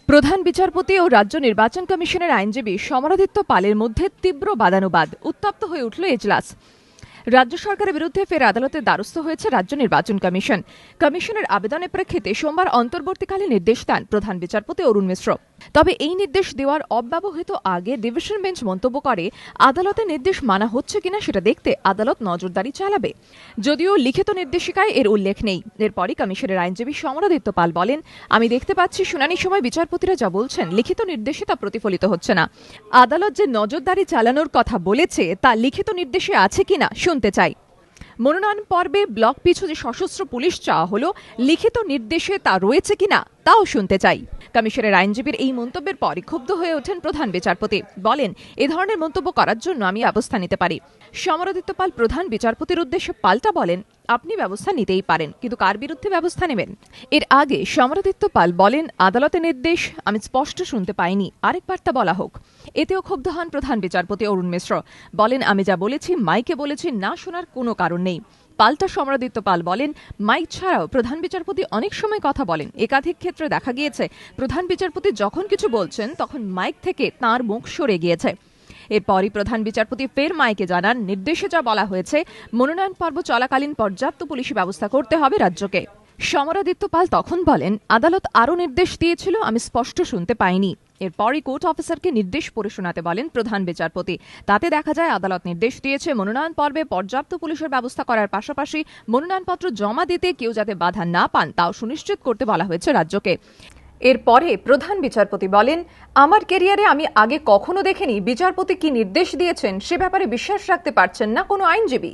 প্রধান বিচারপতি ও রাজ্য নির্বাচন কমিশনের আইনজীবী সমরাদিত্য পালের মধ্যে তীব্র বাদানুবাদ। উত্তপ্ত হয়ে উঠল এজলাস। রাজ্য সরকারের বিরুদ্ধে ফের আদালতের দ্বারস্থ হয়েছে রাজ্য নির্বাচন কমিশন। কমিশনের আবেদনের প্রেক্ষিতে সোমবার অন্তর্বর্তীকালীন নির্দেশ দেন প্রধান বিচারপতি অরুণ মিশ্র। তবে এই নির্দেশ দেওয়ার অব্যবহিত আগে ডিভিশন বেঞ্চ মন্তব্য করে আদালতের নির্দেশ মানা হচ্ছে কিনা সেটা দেখতে আদালত নজরদারি চালাবে। যদিও লিখিত নির্দেশিকায় এর উল্লেখ নেই। এরপরই কমিশনের আইনজীবী সমরাদিত্য পাল বলেন, আমি দেখতে পাচ্ছি শুনানির সময় বিচারপতিরা যা বলছেন লিখিত নির্দেশে তা প্রতিফলিত হচ্ছে না। আদালত যে নজরদারি চালানোর কথা বলেছে তা লিখিত নির্দেশে আছে কিনা শুনতে চাই। মনোনয়ন পর্বে ব্লক পিছু যে সশস্ত্র পুলিশ চাওয়া হলো, লিখিত নির্দেশে তা রয়েছে কিনা তাও শুনতে চাই। কমিশনের আইনজীবীর এই মন্তব্যের পরই ক্ষুব্ধ হয়ে ওঠেন প্রধান বিচারপতি। বলেন, এ ধরনের মন্তব্য করার জন্য আমি ব্যবস্থা নিতে পারি। সমরাদিত্য পাল প্রধান বিচারপতির উদ্দেশ্যে পাল্টা বলেন, আপনি ব্যবস্থা নিতেই পারেন, কিন্তু কার বিরুদ্ধে ব্যবস্থা নেবেন? এর আগে সমরাদিত্য পাল বলেন, আদালতের নির্দেশ আমি স্পষ্ট শুনতে পাইনি, আরেকবার তা বলা হোক। এতেও ক্ষুব্ধ হন প্রধান বিচারপতি অরুণ মিশ্র। বলেন, আমি যা বলেছি মাইকে বলেছি, না শোনার কোনো কারণ নেই। পাল্টা সমরাদিত্য পাল বলেন, মাইক ছাড়াও প্রধান বিচারপতি অনেক সময় কথা বলেন। একাধিক ক্ষেত্রে দেখা গিয়েছে প্রধান বিচারপতি যখন কিছু বলছেন তখন মাইক থেকে তাঁর মুখ সরে গিয়েছে। এরপরই প্রধান বিচারপতি ফের মাইকে জানান, নির্দেশে যা বলা হয়েছে মনোনয়ন পর্ব চলাকালীন পর্যাপ্ত পুলিশি ব্যবস্থা করতে হবে রাজ্যকে। সমরাদিত্য পাল তখন বলেন, আদালত আরও নির্দেশ দিয়েছিল, আমি স্পষ্ট শুনতে পাইনি। এরপরই কোর্ট অফিসারকে নির্দেশ পড়ে শোনাতে বলেন প্রধান বিচারপতি। তাতে দেখা যায় আদালত নির্দেশ দিয়েছে মনোনয়ন পর্বে পর্যাপ্ত পুলিশের ব্যবস্থা করার পাশাপাশি মনোনয়নপত্র জমা দিতে কেউ যাতে বাধা না পান তাও সুনিশ্চিত করতে বলা হয়েছে রাজ্যকে। এরপরে প্রধান বিচারপতি বলেন, আমার ক্যারিয়ারে আমি আগে কখনো দেখিনি বিচারপতি কি নির্দেশ দিয়েছেন সে ব্যাপারে বিশ্বাস রাখতে পারছেন না কোনো আইনজীবী।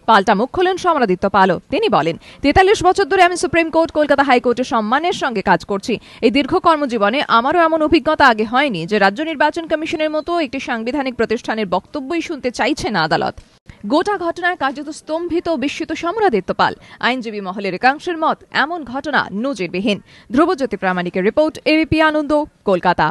পাল্টা মুখ খোলেন সমরাদিত্য পালও। তিনি বলেন, 43 বছর ধরে আমি সুপ্রিম কোর্ট, কলকাতা হাইকোর্টের সম্মানের সঙ্গে কাজ করছি। এই দীর্ঘ কর্মজীবনে আমারও এমন অভিজ্ঞতা আগে হয়নি যে রাজ্য নির্বাচন কমিশনের মতো একটি সাংবিধানিক প্রতিষ্ঠানের বক্তব্যই শুনতে চাইছে না আদালত। গোটা ঘটনায় কার্যত স্তম্ভিত বিস্মিত সমরাদিত্য পাল। আইনজীবী মহলের একাংশের মত, এমন ঘটনা নজিরবিহীন। ধ্রুবজ্যোতি প্রামাণিকের রিপোর্ট, এবিপি আনন্দ, কলকাতা।